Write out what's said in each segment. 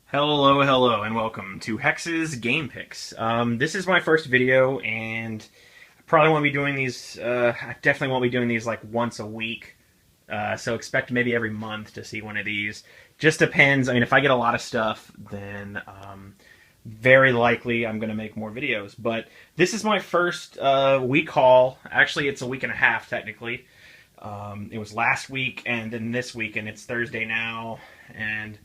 Hello, and welcome to Hex's Game Picks. This is my first video, and I probably won't be doing these. I definitely won't be doing these like once a week. So expect maybe every month to see one of these. Just depends. I mean, if I get a lot of stuff, then very likely I'm going to make more videos. But this is my first week haul. Actually, it's a week and a half technically. It was last week and then this week, and it's Thursday now, and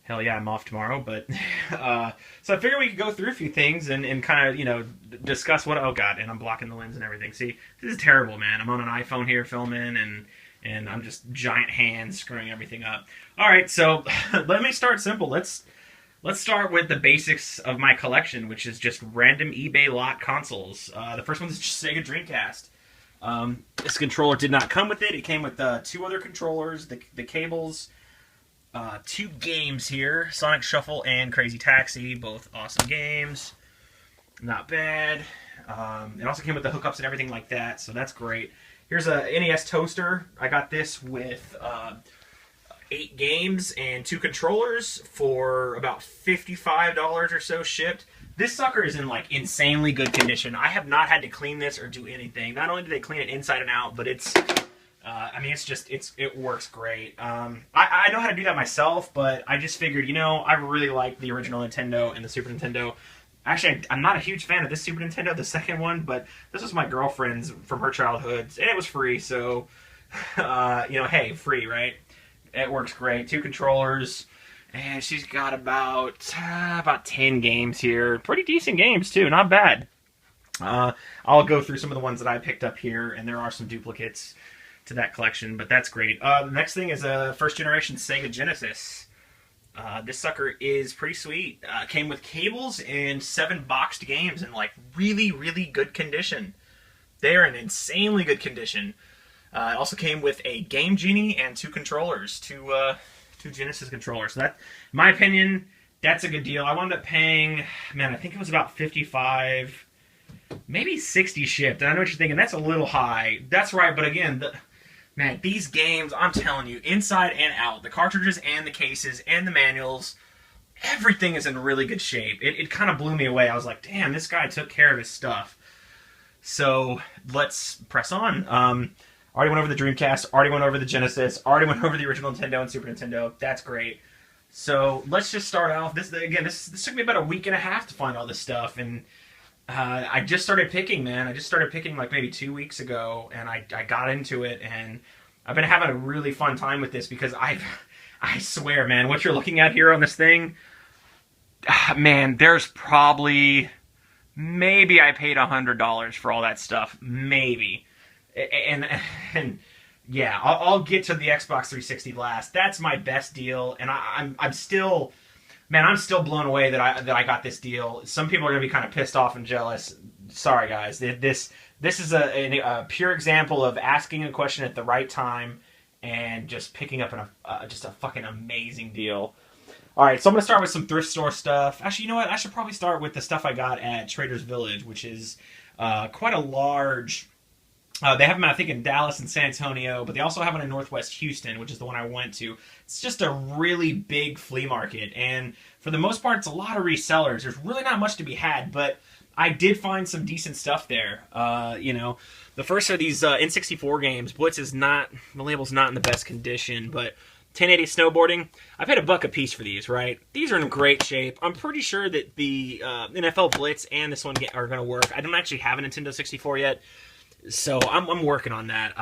hell yeah, I'm off tomorrow, but so I figured we could go through a few things and kind of, discuss what, oh god, and I'm blocking the lens and everything. See, this is terrible, man. I'm on an iPhone here filming, and I'm just giant hands screwing everything up. Alright, so let me start simple. Let's start with the basics of my collection, which is just random eBay lot consoles. The first one is just Sega Dreamcast. This controller did not come with it. It came with two other controllers, the cables, two games here, Sonic Shuffle and Crazy Taxi, both awesome games. Not bad. It also came with the hookups and everything like that, so that's great. Here's a NES toaster. I got this with 8 games and 2 controllers for about $55 or so shipped. This sucker is in like insanely good condition. I have not had to clean this or do anything. Not only do they clean it inside and out, but it's it works great. I know how to do that myself, but I just figured, I really like the original Nintendo and the Super Nintendo. Actually, I'm not a huge fan of this Super Nintendo, the second one, but this was my girlfriend's from her childhood, and it was free, so, hey, free, right? It works great. 2 controllers, and she's got about 10 games here. Pretty decent games, too. Not bad. I'll go through some of the ones that I picked up here, and there are some duplicates to that collection, but that's great. The next thing is a first generation Sega Genesis. This sucker is pretty sweet. Came with cables and 7 boxed games in like really, really good condition. They are in insanely good condition. It also came with a Game Genie and 2 controllers, two Genesis controllers. So that, in my opinion, that's a good deal. I wound up paying, man, I think it was about $55, maybe $60 shipped. And I know what you're thinking, that's a little high. That's right, but again, man, these games, I'm telling you, inside and out, the cartridges and the cases and the manuals, everything is in really good shape. It kind of blew me away. I was like, damn, this guy took care of his stuff. So let's press on. Already went over the Dreamcast, already went over the Genesis, already went over the original Nintendo and Super Nintendo. That's great. So let's just start off. This took me about a week and a half to find all this stuff, and I just started picking, man. I just started picking like maybe 2 weeks ago, and I got into it, and I've been having a really fun time with this because I swear, man, what you're looking at here on this thing, man, there's probably, maybe I paid $100 for all that stuff, maybe, and yeah, I'll get to the Xbox 360 last. That's my best deal, and I'm still. Man, I'm still blown away that I got this deal. Some people are going to be kind of pissed off and jealous. Sorry, guys. This is a pure example of asking a question at the right time and just picking up just a fucking amazing deal. All right, so I'm going to start with some thrift store stuff. Actually, you know what? I should probably start with the stuff I got at Trader's Village, which is quite a large. They have them, I think, in Dallas and San Antonio, but they also have one in Northwest Houston, which is the one I went to. It's just a really big flea market, and for the most part, it's a lot of resellers. There's really not much to be had, but I did find some decent stuff there. The first are these N64 games. Blitz is not, the label's not in the best condition, but 1080 snowboarding. I paid $1 a piece for these, right? These are in great shape. I'm pretty sure that the NFL Blitz and this one are going to work. I don't actually have a Nintendo 64 yet, so I'm working on that.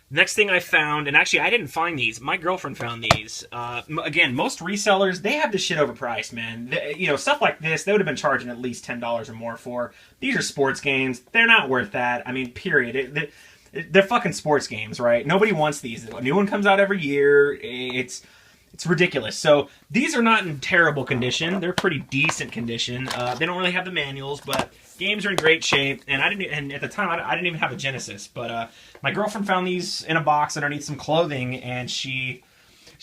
Next thing I found, and actually I didn't find these. My girlfriend found these. Again, most resellers, they have this shit overpriced, man. Stuff like this, they would have been charging at least $10 or more for. These are sports games. They're not worth that. I mean, period. They're fucking sports games, right? Nobody wants these. A new one comes out every year. It's ridiculous. So these are not in terrible condition. They're pretty decent condition. They don't really have the manuals, but games are in great shape. And at the time I didn't even have a Genesis, but my girlfriend found these in a box underneath some clothing, and she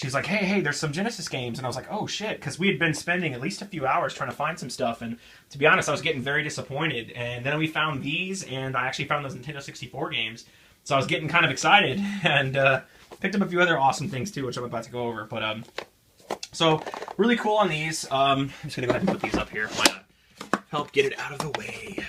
was like, hey, there's some Genesis games. And I was like, oh shit, because we had been spending at least a few hours trying to find some stuff, and to be honest, I was getting very disappointed. And then we found these, and I actually found those Nintendo 64 games, so I was getting kind of excited, and picked up a few other awesome things too, which I'm about to go over. But So really cool on these. I'm just gonna go ahead and put these up here. Why not? Help get it out of the way.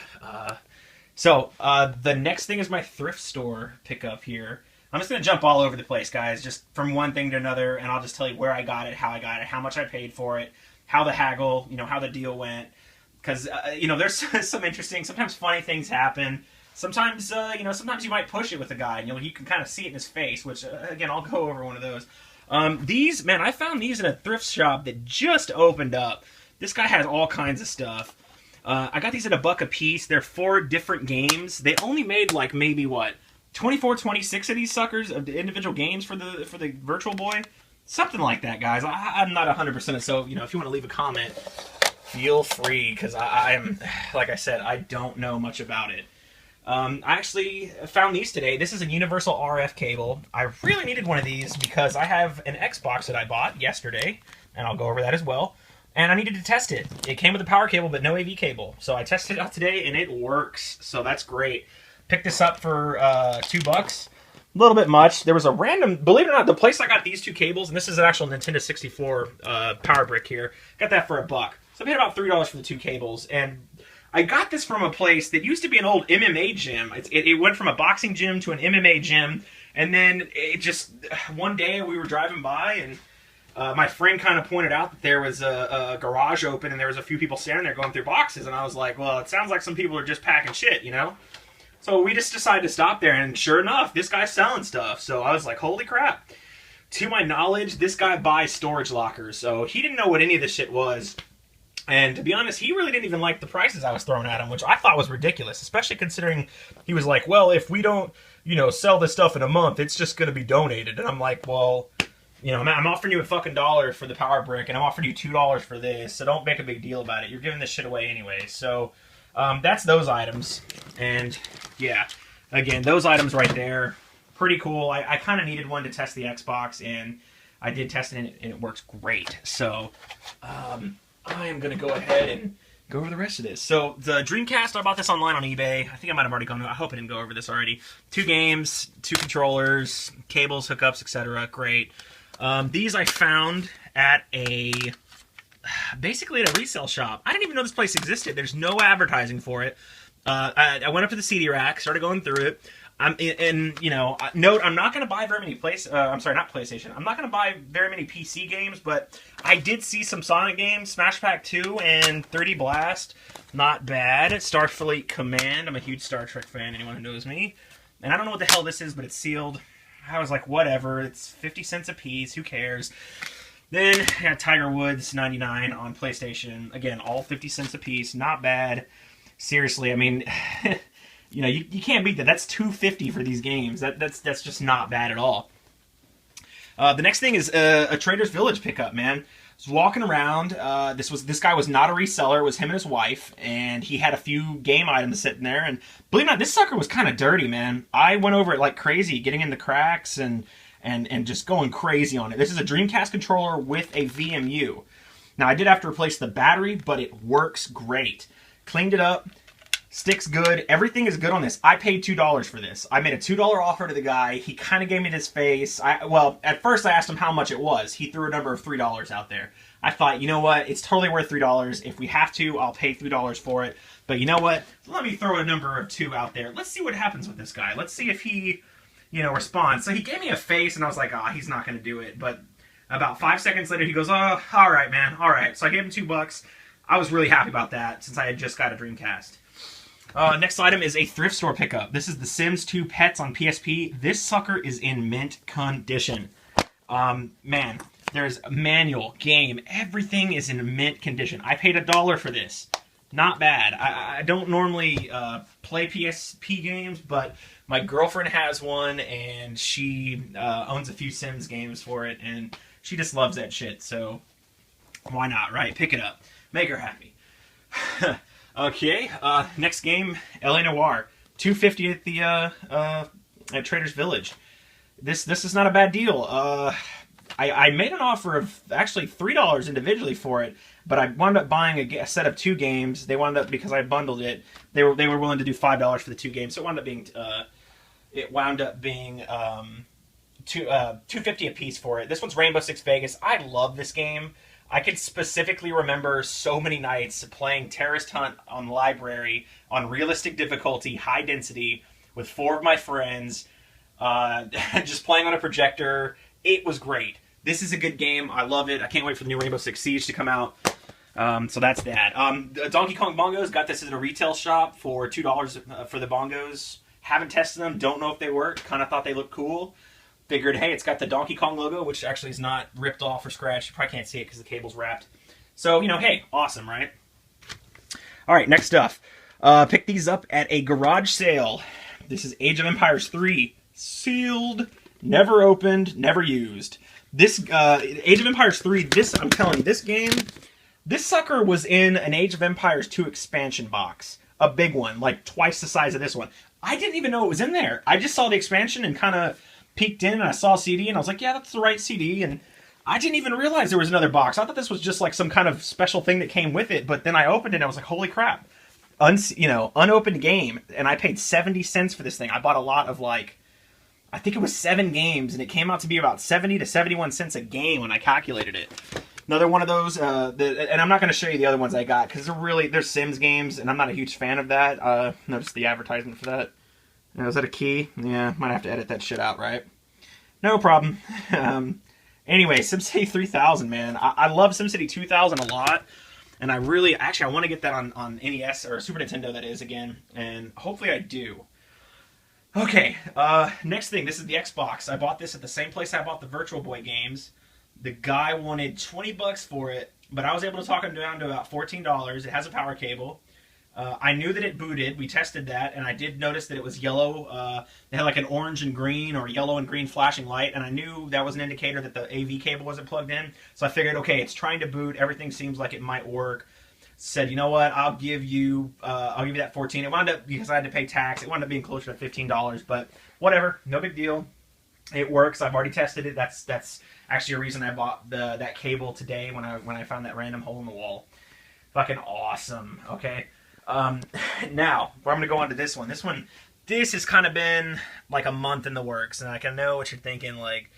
The next thing is my thrift store pickup here. I'm just gonna jump all over the place, guys, just from one thing to another, and I'll just tell you where I got it, how I got it, how much I paid for it, how the haggle, how the deal went. Because there's some interesting, sometimes funny things happen. Sometimes sometimes you might push it with a guy, and you can kind of see it in his face. Which again, I'll go over one of those. These, man, I found these in a thrift shop that just opened up. This guy has all kinds of stuff. I got these at $1 a piece. They're 4 different games. They only made like maybe what 24, 26 of these suckers of the individual games for the Virtual Boy, something like that, guys. I'm not 100%. So if you want to leave a comment, feel free, because I'm like I said, I don't know much about it. I actually found these today. This is a universal RF cable. I really needed one of these because I have an Xbox that I bought yesterday, and I'll go over that as well. And I needed to test it. It came with a power cable, but no AV cable. So I tested it out today, and it works. So that's great. Picked this up for $2. A little bit much. There was a random, believe it or not, the place I got these 2 cables, and this is an actual Nintendo 64 power brick here. Got that for $1. So I paid about $3 for the 2 cables, and I got this from a place that used to be an old MMA gym. It went from a boxing gym to an MMA gym, and then it just, one day we were driving by, and my friend kind of pointed out that there was a garage open, and there was a few people standing there going through boxes, and I was like, well, it sounds like some people are just packing shit, So we just decided to stop there, and sure enough, this guy's selling stuff. So I was like, holy crap. To my knowledge, this guy buys storage lockers, so he didn't know what any of this shit was. And to be honest, he really didn't even like the prices I was throwing at him, which I thought was ridiculous, especially considering he was like, well, if we don't, sell this stuff in a month, it's just going to be donated. And I'm like, well, I'm offering you a fucking $1 for the power brick, and I'm offering you $2 for this, so don't make a big deal about it. You're giving this shit away anyway. So that's those items. And yeah, again, those items right there, pretty cool. I kind of needed one to test the Xbox, and I did test it, and it works great. So I am going to go ahead and go over the rest of this. So the Dreamcast, I bought this online on eBay. I think I might have already gone. I hope I didn't go over this already. 2 games, 2 controllers, cables, hookups, etc. Great. These I found at basically at a resale shop. I didn't even know this place existed. There's no advertising for it. I went up to the CD rack, started going through it. Note, I'm not going to buy very many PlayStation. I'm not going to buy very many PC games, but I did see some Sonic games, Smash Pack 2 and 3D Blast. Not bad. Starfleet Command. I'm a huge Star Trek fan, anyone who knows me. And I don't know what the hell this is, but it's sealed. I was like, whatever. It's 50 cents a piece. Who cares? Then I got Tiger Woods 99 on PlayStation. Again, all 50 cents a piece. Not bad. Seriously, I mean... you can't beat that. That's $2.50 for these games. That's just not bad at all. The next thing is a Trader's Village pickup, man. I was walking around. This guy was not a reseller. It was him and his wife, and he had a few game items sitting there. And believe it or not, this sucker was kind of dirty, man. I went over it like crazy, getting in the cracks and just going crazy on it. This is a Dreamcast controller with a VMU. Now, I did have to replace the battery, but it works great. Cleaned it up. Sticks good. Everything is good on this. I paid $2 for this. I made a $2 offer to the guy. He kind of gave me this face. Well, at first I asked him how much it was. He threw a number of $3 out there. I thought, you know what? It's totally worth $3. If we have to, I'll pay $3 for it. But you know what? Let me throw a number of 2 out there. Let's see what happens with this guy. Let's see if he, responds. So he gave me a face, and I was like, he's not going to do it. But about 5 seconds later, he goes, oh, all right, man. All right. So I gave him $2. I was really happy about that since I had just got a Dreamcast. Next item is a thrift store pickup. This is The Sims 2 Pets on PSP. This sucker is in mint condition. Man, there's a manual, game, everything is in mint condition. I paid $1 for this. Not bad. I don't normally play PSP games, but my girlfriend has one, and she owns a few Sims games for it, and she just loves that shit, so why not, right? Pick it up. Make her happy. Okay, next game, L.A. Noire. $2.50 at the at Trader's Village. This is not a bad deal. I made an offer of actually $3 individually for it, but I wound up buying a set of 2 games. They wound up, because I bundled it, they were willing to do $5 for the 2 games. So it wound up being $250 a piece for it. This one's Rainbow Six Vegas. I love this game. I can specifically remember so many nights playing Terrorist Hunt on Library on realistic difficulty, high density, with 4 of my friends, just playing on a projector. It was great. This is a good game. I love it. I can't wait for the new Rainbow Six Siege to come out. So that's that. Donkey Kong Bongos, got this at a retail shop for $2 for the bongos. Haven't tested them. Don't know if they work. Kind of thought they looked cool. Figured, hey, it's got the Donkey Kong logo, which actually is not ripped off or scratched. You probably can't see it because the cable's wrapped. So, you know, hey, awesome, right? All right, next stuff. Picked these up at a garage sale. This is Age of Empires 3. Sealed, never opened, never used. This, Age of Empires 3, this, I'm telling you, this game, this sucker was in an Age of Empires 2 expansion box. A big one, like twice the size of this one. I didn't even know it was in there. I just saw the expansion and kind of peeked in, and I saw a CD, and I was like, yeah, that's the right CD, and I didn't even realize there was another box. I thought this was just like some kind of special thing that came with it, but then I opened it, and I was like, holy crap. Unopened game, and I paid 70 cents for this thing. I bought a lot of, like, I think it was 7 games, and it came out to be about 70 to 71 cents a game when I calculated it. Another one of those, and I'm not going to show you the other ones I got, because they're Sims games, and I'm not a huge fan of that. Notice the advertisement for that. Is that a key? Yeah, might have to edit that shit out, right? No problem. Anyway, SimCity 3000, man. I love SimCity 2000 a lot, and I want to get that on NES, or Super Nintendo, that is, again, and hopefully I do. Okay, next thing, this is the Xbox. I bought this at the same place I bought the Virtual Boy games. The guy wanted 20 bucks for it, but I was able to talk him down to about $14. It has a power cable. I knew that it booted. We tested that, and I did notice that it was yellow. It had like an orange and green or yellow and green flashing light, and I knew that was an indicator that the AV cable wasn't plugged in. So I figured, okay, it's trying to boot. Everything seems like it might work. Said, you know what? I'll give you that 14. It wound up, because I had to pay tax, it wound up being closer to $15. But whatever, no big deal. It works. I've already tested it. That's actually a reason I bought that cable today when I found that random hole in the wall. Fucking awesome. Okay. Now, I'm going to go on to this one. This has kind of been like a month in the works, and I can know what you're thinking, like,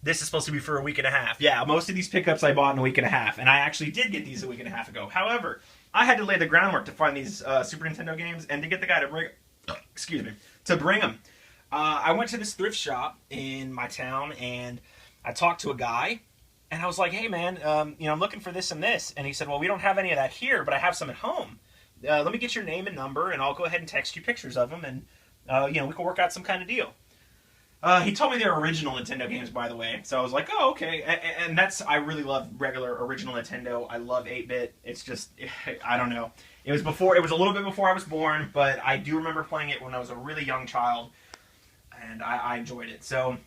this is supposed to be for a week and a half. Yeah, most of these pickups I bought in a week and a half, and I actually did get these a week and a half ago. However, I had to lay the groundwork to find these Super Nintendo games, and to get the guy to bring them. I went to this thrift shop in my town, and I talked to a guy, and I was like, hey man, I'm looking for this and this. And he said, well, we don't have any of that here, but I have some at home. Let me get your name and number, and I'll go ahead and text you pictures of them, and we can work out some kind of deal. He told me they're original Nintendo games, by the way, so I was like, oh, okay. And I really love regular original Nintendo. I love 8-bit. It's just, I don't know. It was a little bit before I was born, but I do remember playing it when I was a really young child, and I enjoyed it. So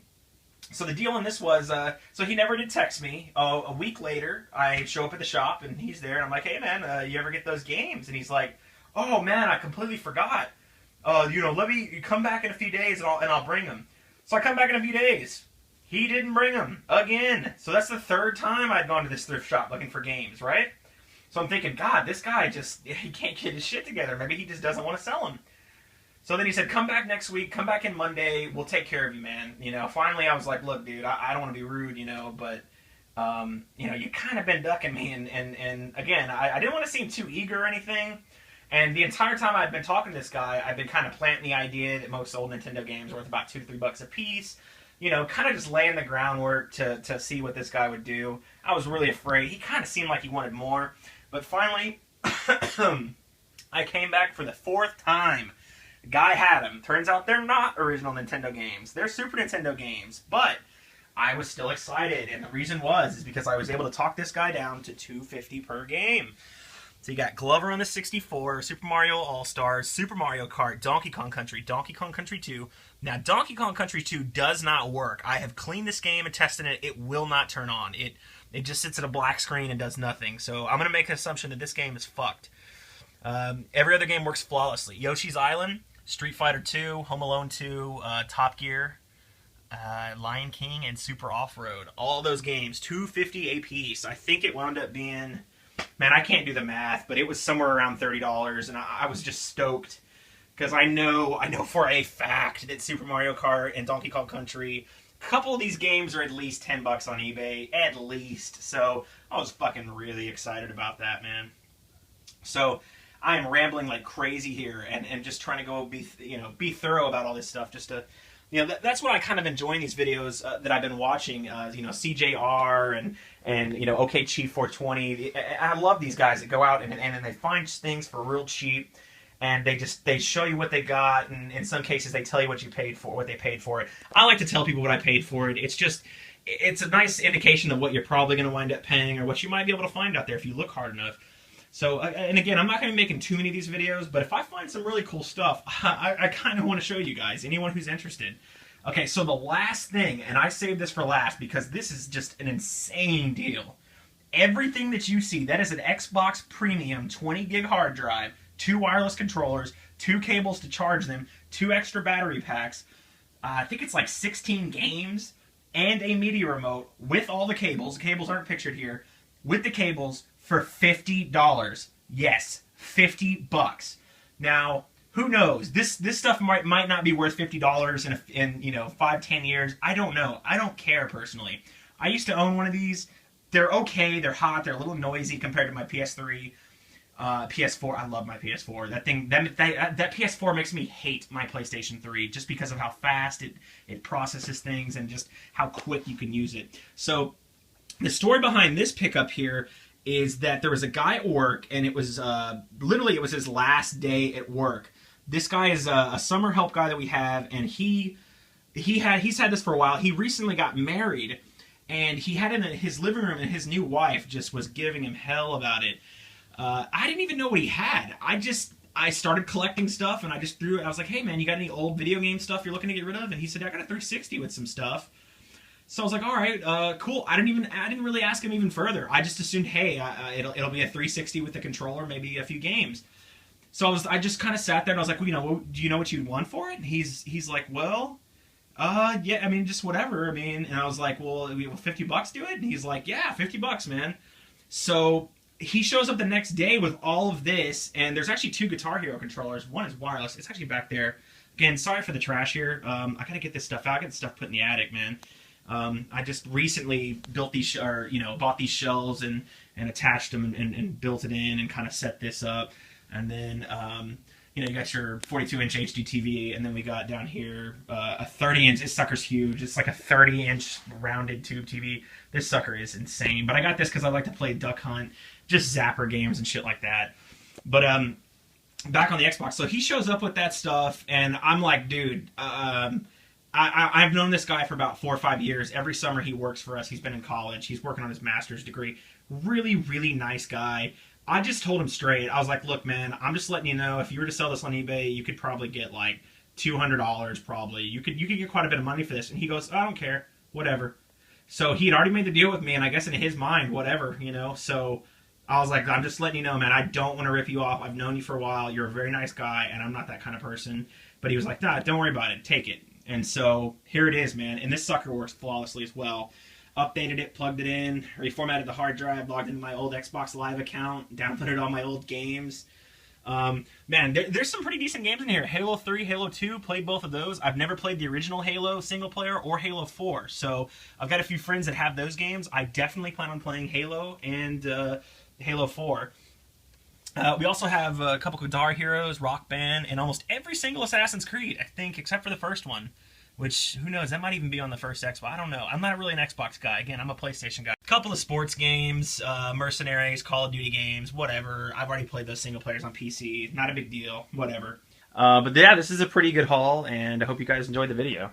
the deal on this was, so he never did text me. A week later, I show up at the shop, and he's there, and I'm like, hey man, you ever get those games? And he's like, oh man, I completely forgot. Let me come back in a few days, and I'll bring them. So I come back in a few days. He didn't bring them again. So that's the third time I'd gone to this thrift shop looking for games, right? So I'm thinking, God, this guy he can't get his shit together. Maybe he just doesn't want to sell them. So then he said, come back next week, come back in Monday, we'll take care of you, man. Finally I was like, look, dude, I don't want to be rude, but, you kind of been ducking me. And again, I didn't want to seem too eager or anything. And the entire time I've been talking to this guy, I've been kind of planting the idea that most old Nintendo games are worth about $2 to $3 a piece. Kind of just laying the groundwork to see what this guy would do. I was really afraid. He kind of seemed like he wanted more. But finally, I came back for the 4th time. The guy had them. Turns out they're not original Nintendo games. They're Super Nintendo games. But I was still excited. And the reason is because I was able to talk this guy down to $2.50 per game. So you got Glover on the 64, Super Mario All-Stars, Super Mario Kart, Donkey Kong Country, Donkey Kong Country 2. Now, Donkey Kong Country 2 does not work. I have cleaned this game and tested it. It will not turn on. It just sits at a black screen and does nothing. So I'm going to make an assumption that this game is fucked. Every other game works flawlessly. Yoshi's Island, Street Fighter 2, Home Alone 2, Top Gear, Lion King, and Super Off-Road. All those games, $2.50 a piece. I think it wound up being... Man, I can't do the math, but it was somewhere around $30, and I was just stoked. Because I know for a fact that Super Mario Kart and Donkey Kong Country A couple of these games are at least 10 bucks on eBay, at least. So I was fucking really excited about that, man. So I am rambling like crazy here, and just trying to go be thorough about all this stuff, just to, that's what I kind of enjoy in these videos that I've been watching. CJR and OK Chief 420. I love these guys that go out and they find things for real cheap, and they show you what they got, and in some cases they tell you what they paid for it. I like to tell people what I paid for it. It's a nice indication of what you're probably going to wind up paying, or what you might be able to find out there if you look hard enough. So, and again, I'm not going to be making too many of these videos, but if I find some really cool stuff, I kind of want to show you guys, anyone who's interested. Okay, so the last thing, and I saved this for last because this is just an insane deal. Everything that you see, that is an Xbox Premium 20 gig hard drive, 2 wireless controllers, 2 cables to charge them, 2 extra battery packs, I think it's like 16 games, and a media remote with all the cables. The cables aren't pictured here. With the cables for $50. Yes, 50 bucks. Now, who knows? This stuff might not be worth $50 in 5-10 years. I don't know. I don't care personally. I used to own one of these. They're okay. They're hot. They're a little noisy compared to my PS3. PS4, I love my PS4. That PS4 makes me hate my PlayStation 3 just because of how fast it processes things and just how quick you can use it. So the story behind this pickup here is that there was a guy at work, and it was literally it was his last day at work. This guy is a summer help guy that we have, and he's had this for a while. He recently got married, and he had it in his living room, and his new wife just was giving him hell about it. I didn't even know what he had. I started collecting stuff, and I just threw it. I was like, hey man, you got any old video game stuff you're looking to get rid of? And he said, I got a 360 with some stuff. So I was like, all right, cool. I didn't really ask him even further. I just assumed, hey, it'll be a 360 with the controller, maybe a few games. So I just kind of sat there and I was like, well, do you know what you'd want for it? And he's like, well, yeah, I mean, just whatever. I mean, and I was like, well, will 50 bucks do it? And he's like, yeah, 50 bucks, man. So he shows up the next day with all of this, and there's actually 2 Guitar Hero controllers. One is wireless. It's actually back there. Again, sorry for the trash here. I gotta get this stuff out. I got the stuff put in the attic, man. I just recently built these, bought these shelves and attached them and built it in and kind of set this up. And then, you got your 42-inch HD TV, and then we got down here a 30-inch. This sucker's huge. It's like a 30-inch rounded tube TV. This sucker is insane. But I got this because I like to play Duck Hunt, just Zapper games and shit like that. But back on the Xbox, so he shows up with that stuff, and I'm like, dude, I've known this guy for about 4 or 5 years. Every summer he works for us. He's been in college. He's working on his master's degree. Really, really nice guy. I just told him straight. I was like, look, man, I'm just letting you know, if you were to sell this on eBay, you could probably get like $200 probably. You could get quite a bit of money for this. And he goes, I don't care. Whatever. So he had already made the deal with me, and I guess in his mind, whatever, So I was like, I'm just letting you know, man, I don't want to rip you off. I've known you for a while. You're a very nice guy, and I'm not that kind of person. But he was like, nah, don't worry about it. Take it. And so here it is, man. And this sucker works flawlessly as well. Updated it, plugged it in, reformatted the hard drive, logged into my old Xbox Live account, downloaded all my old games. Man, there's some pretty decent games in here. Halo 3, Halo 2, played both of those. I've never played the original Halo single player or Halo 4. So I've got a few friends that have those games. I definitely plan on playing Halo and Halo 4. We also have a couple Guitar Heroes, Rock Band, and almost every single Assassin's Creed, I think, except for the first one. Which, who knows, that might even be on the first Xbox. I don't know. I'm not really an Xbox guy. Again, I'm a PlayStation guy. A couple of sports games, Mercenaries, Call of Duty games, whatever. I've already played those single players on PC. Not a big deal. Whatever. But yeah, this is a pretty good haul, and I hope you guys enjoyed the video.